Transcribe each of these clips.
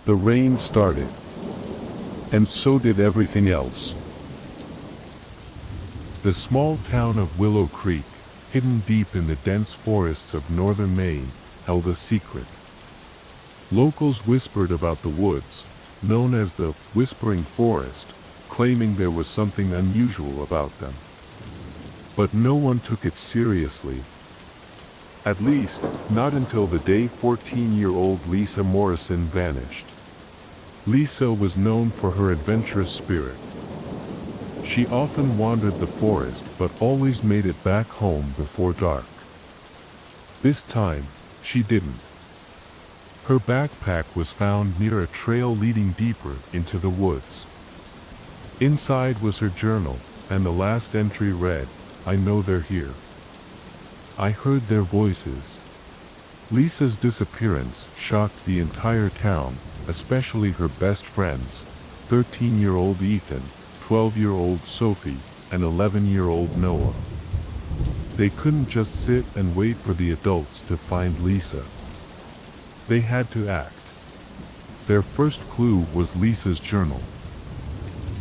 The rain started. And so did everything else. The small town of Willow Creek, hidden deep in the dense forests of northern Maine, held a secret. Locals whispered about the woods, known as the Whispering Forest, claiming there was something unusual about them. But no one took it seriously. At least, not until the day 14-year-old Lisa Morrison vanished. Lisa was known for her adventurous spirit. She often wandered the forest but always made it back home before dark. This time, she didn't. Her backpack was found near a trail leading deeper into the woods. Inside was her journal, and the last entry read, "I know they're here. I heard their voices." Lisa's disappearance shocked the entire town, especially her best friends, 13-year-old Ethan, 12-year-old Sophie, and 11-year-old Noah. They couldn't just sit and wait for the adults to find Lisa. They had to act. Their first clue was Lisa's journal.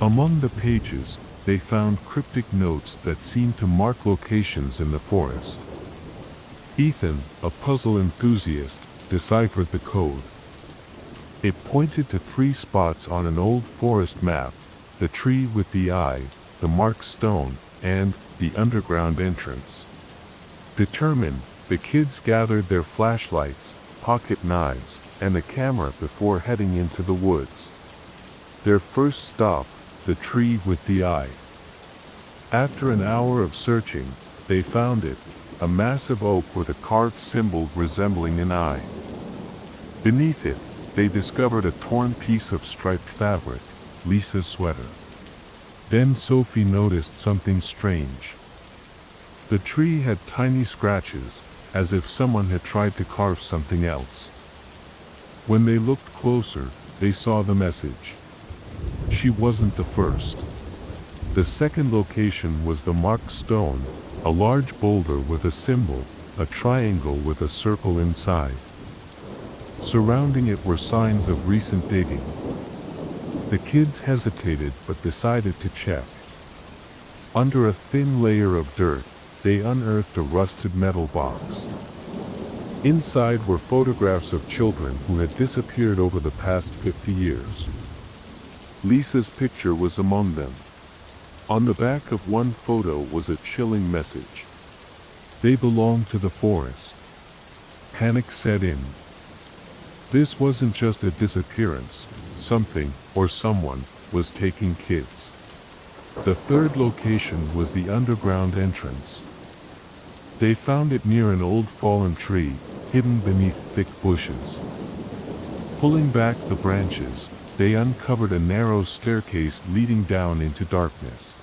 Among the pages, they found cryptic notes that seemed to mark locations in the forest. Ethan, a puzzle enthusiast, deciphered the code. It pointed to 3 spots on an old forest map: the tree with the eye, the marked stone, and the underground entrance. Determined, the kids gathered their flashlights, pocket knives, and a camera before heading into the woods. Their first stop, the tree with the eye. After an hour of searching, they found it, a massive oak with a carved symbol resembling an eye. Beneath it, they discovered a torn piece of striped fabric, Lisa's sweater. Then Sophie noticed something strange. The tree had tiny scratches, as if someone had tried to carve something else. When they looked closer, they saw the message. She wasn't the first. The second location was the marked stone, a large boulder with a symbol, a triangle with a circle inside. Surrounding it were signs of recent digging. The kids hesitated but decided to check. Under a thin layer of dirt, they unearthed a rusted metal box. Inside were photographs of children who had disappeared over the past 50 years. Lisa's picture was among them. On the back of one photo was a chilling message. They belonged to the forest. Panic set in. This wasn't just a disappearance, something, or someone, was taking kids. The third location was the underground entrance. They found it near an old fallen tree, hidden beneath thick bushes. Pulling back the branches, they uncovered a narrow staircase leading down into darkness.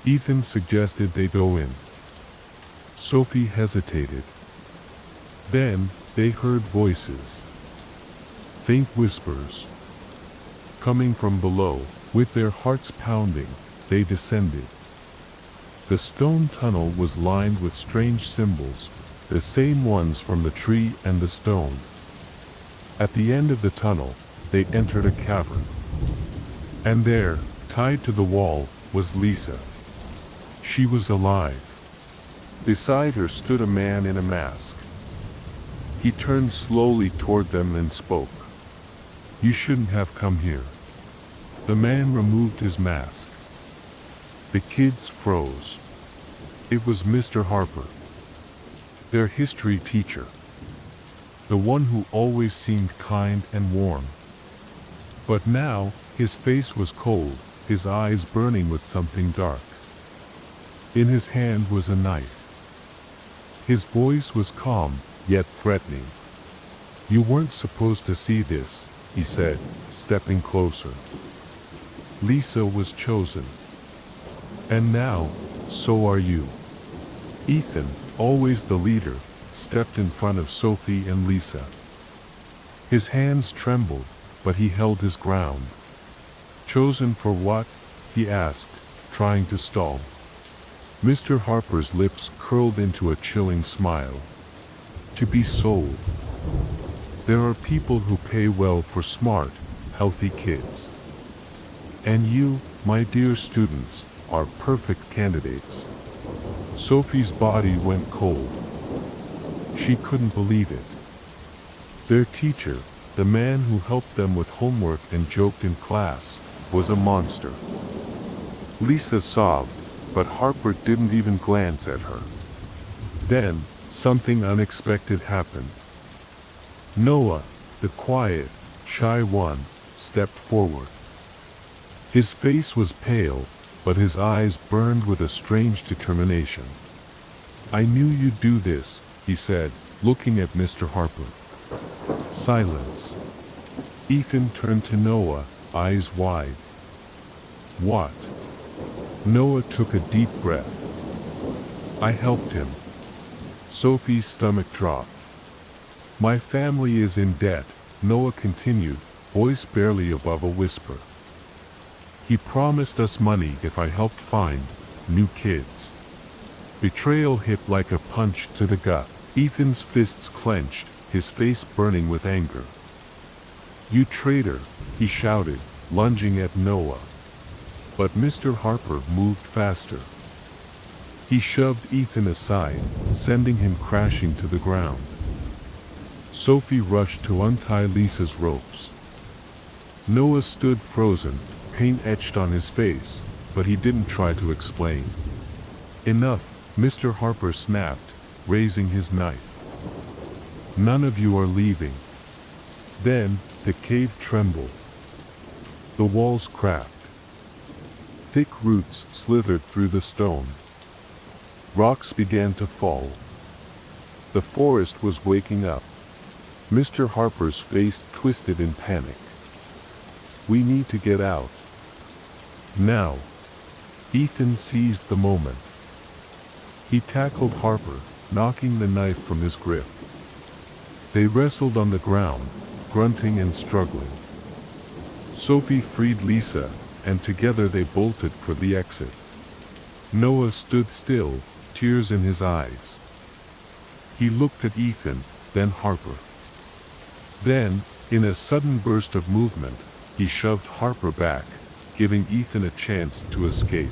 Ethan suggested they go in. Sophie hesitated. Then, they heard voices. Faint whispers. Coming from below, with their hearts pounding, they descended. The stone tunnel was lined with strange symbols, the same ones from the tree and the stone. At the end of the tunnel, they entered a cavern. And there, tied to the wall, was Lisa. She was alive. Beside her stood a man in a mask. He turned slowly toward them and spoke. "You shouldn't have come here." The man removed his mask. The kids froze. It was Mr. Harper, their history teacher. The one who always seemed kind and warm. But now, his face was cold, his eyes burning with something dark. In his hand was a knife. His voice was calm, yet threatening. "You weren't supposed to see this," he said, stepping closer. Lisa was chosen. And now, so are you. Ethan, always the leader, stepped in front of Sophie and Lisa. His hands trembled, but he held his ground. "Chosen for what?" he asked, trying to stall. Mr. Harper's lips curled into a chilling smile. "To be sold." There are people who pay well for smart, healthy kids. And you, my dear students, are perfect candidates. Sophie's body went cold. She couldn't believe it. Their teacher, the man who helped them with homework and joked in class, was a monster. Lisa sobbed, but Harper didn't even glance at her. Then, something unexpected happened. Noah, the quiet, shy one, stepped forward. His face was pale, but his eyes burned with a strange determination. "I knew you'd do this," he said, looking at Mr. Harper. Silence. Ethan turned to Noah, eyes wide. "What?" Noah took a deep breath. "I helped him." Sophie's stomach dropped. "My family is in debt," Noah continued, voice barely above a whisper. "He promised us money if I helped find new kids." Betrayal hit like a punch to the gut. Ethan's fists clenched, his face burning with anger. "You traitor," he shouted, lunging at Noah. But Mr. Harper moved faster. He shoved Ethan aside, sending him crashing to the ground. Sophie rushed to untie Lisa's ropes. Noah stood frozen, pain etched on his face, but he didn't try to explain. "Enough," Mr. Harper snapped, raising his knife. "None of you are leaving." Then, the cave trembled. The walls cracked. Thick roots slithered through the stone. Rocks began to fall. The forest was waking up. Mr. Harper's face twisted in panic. "We need to get out. Now." Ethan seized the moment. He tackled Harper, knocking the knife from his grip. They wrestled on the ground, grunting and struggling. Sophie freed Lisa, and together they bolted for the exit. Noah stood still, tears in his eyes. He looked at Ethan, then Harper. Then, in a sudden burst of movement, he shoved Harper back, giving Ethan a chance to escape.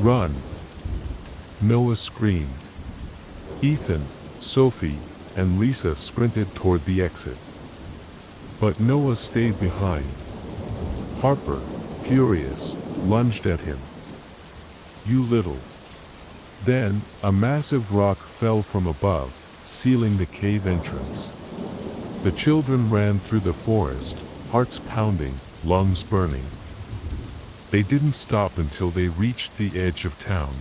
"Run!" Noah screamed. Ethan, Sophie, and Lisa sprinted toward the exit. But Noah stayed behind. Harper, furious, lunged at him. "You little..." Then, a massive rock fell from above, sealing the cave entrance. The children ran through the forest, hearts pounding, lungs burning. They didn't stop until they reached the edge of town.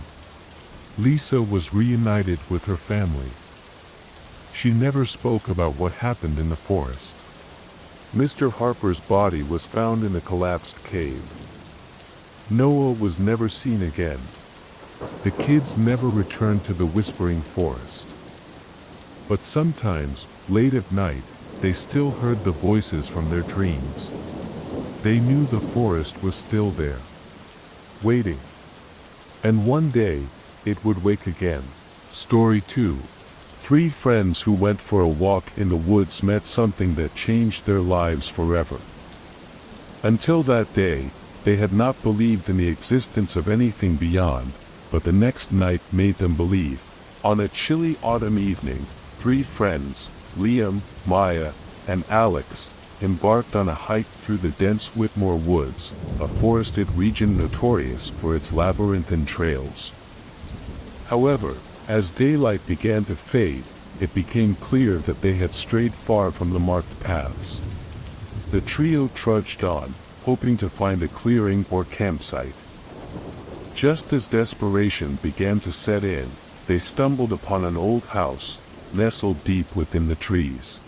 Lisa was reunited with her family. She never spoke about what happened in the forest. Mr. Harper's body was found in a collapsed cave. Noah was never seen again. The kids never returned to the Whispering Forest. But sometimes, late at night, they still heard the voices from their dreams. They knew the forest was still there, waiting. And one day, it would wake again. Story 2. 3 friends who went for a walk in the woods met something that changed their lives forever. Until that day, they had not believed in the existence of anything beyond, but the next night made them believe. On a chilly autumn evening, 3 friends, Liam, Maya, and Alex, embarked on a hike through the dense Whitmore Woods, a forested region notorious for its labyrinthine trails. However, as daylight began to fade, it became clear that they had strayed far from the marked paths. The trio trudged on, hoping to find a clearing or campsite. Just as desperation began to set in, they stumbled upon an old house, nestled deep within the trees.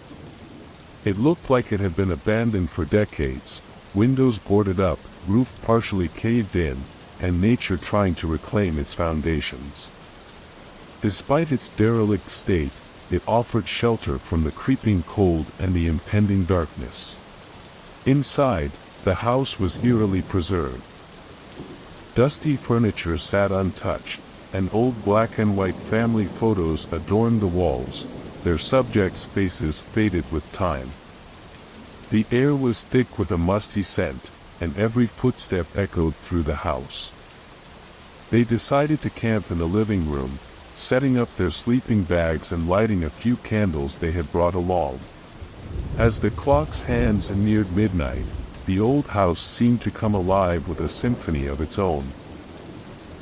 It looked like it had been abandoned for decades, windows boarded up, roof partially caved in, and nature trying to reclaim its foundations. Despite its derelict state, it offered shelter from the creeping cold and the impending darkness. Inside, the house was eerily preserved. Dusty furniture sat untouched, and old black and white family photos adorned the walls, their subjects' faces faded with time. The air was thick with a musty scent, and every footstep echoed through the house. They decided to camp in the living room, setting up their sleeping bags and lighting a few candles they had brought along. As the clock's hands neared midnight, the old house seemed to come alive with a symphony of its own.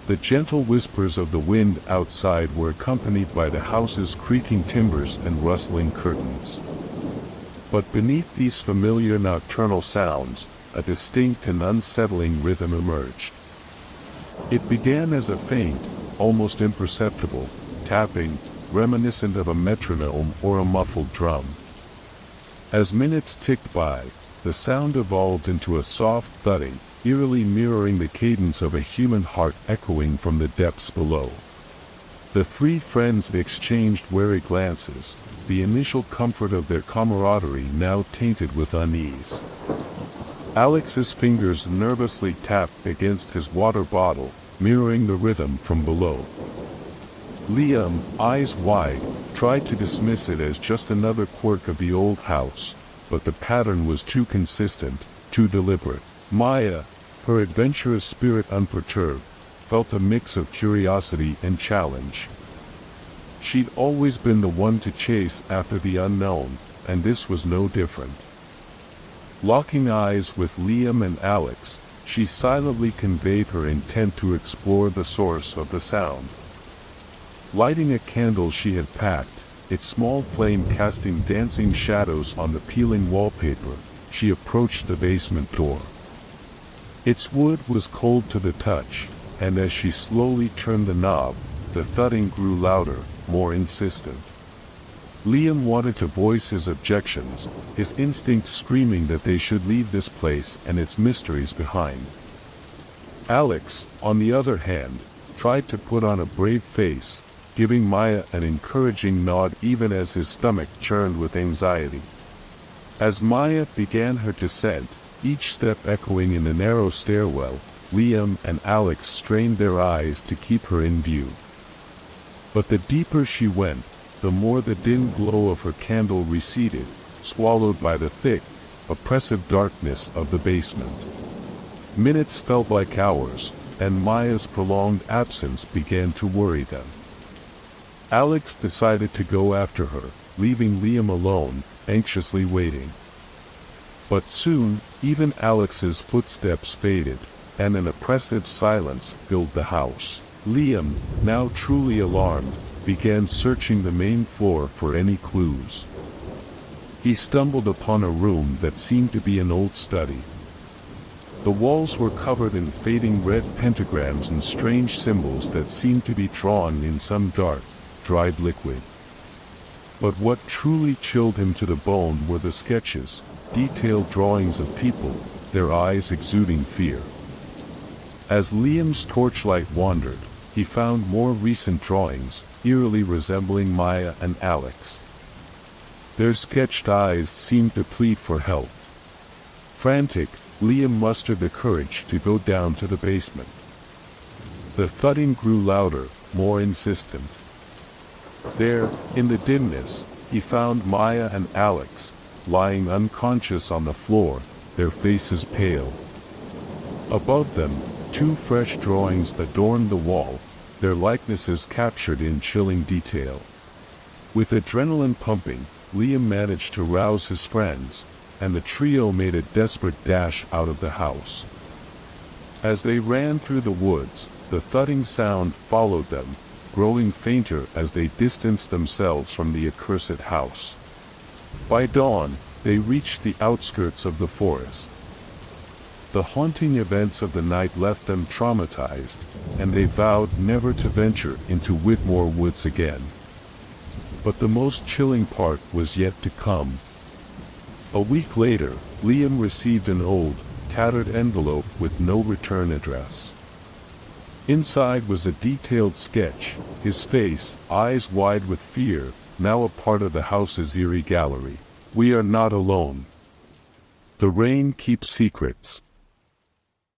The gentle whispers of the wind outside were accompanied by the house's creaking timbers and rustling curtains. But beneath these familiar nocturnal sounds, a distinct and unsettling rhythm emerged. It began as a faint, almost imperceptible, tapping, reminiscent of a metronome or a muffled drum. As minutes ticked by, the sound evolved into a soft thudding, eerily mirroring the cadence of a human heart echoing from the depths below. The three friends exchanged wary glances, the initial comfort of their camaraderie now tainted with unease. Alex's fingers nervously tapped against his water bottle, mirroring the rhythm from below. Liam, eyes wide, tried to dismiss it as just another quirk of the old house, but the pattern was too consistent, too deliberate. Maya, her adventurous spirit unperturbed, felt a mix of curiosity and challenge. She'd always been the one to chase after the unknown, and this was no different. Locking eyes with Liam and Alex, she silently conveyed her intent to explore the source of the sound. Lighting a candle she had packed, its small flame casting dancing shadows on the peeling wallpaper, she approached the basement door. Its wood was cold to the touch, and as she slowly turned the knob, the thudding grew louder, more insistent. Liam wanted to voice his objections, his instinct screaming that they should leave this place and its mysteries behind. Alex, on the other hand, tried to put on a brave face, giving Maya an encouraging nod even as his stomach churned with anxiety. As Maya began her descent, each step echoing in the narrow stairwell, Liam and Alex strained their eyes to keep her in view. But the deeper she went, the more the dim glow of her candle receded, swallowed by the thick, oppressive darkness of the basement. Minutes felt like hours, and Maya's prolonged absence began to worry them. Alex decided to go after her, leaving Liam alone, anxiously waiting. But soon, even Alex's footsteps faded, and an oppressive silence filled the house. Liam, now truly alarmed, began searching the main floor for any clues. He stumbled upon a room that seemed to be an old study. The walls were covered in fading red pentagrams and strange symbols that seemed to be drawn in some dark, dried liquid. But what truly chilled him to the bone were the sketches, detailed drawings of people, their eyes exuding fear. As Liam's torchlight wandered, he found more recent drawings, eerily resembling Maya and Alex. Their sketched eyes seemed to plead for help. Frantic, Liam mustered the courage to go down to the basement. The thudding grew louder, more insistent. There, in the dimness, he found Maya and Alex, lying unconscious on the floor, their faces pale. Above them, two fresh drawings adorned the wall, their likenesses captured in chilling detail. With adrenaline pumping, Liam managed to rouse his friends, and the trio made a desperate dash out of the house. As they ran through the woods, the thudding sound followed them, growing fainter as they distanced themselves from the accursed house. By dawn, they reached the outskirts of the forest. The haunting events of the night left them traumatized, and they vowed never to venture into Whitmore Woods again. But the most chilling part was yet to come. A week later, Liam received an old, tattered envelope with no return address. Inside was a detailed sketch, his face, eyes wide with fear, now a part of the house's eerie gallery. "We are not alone. The rain keeps secrets."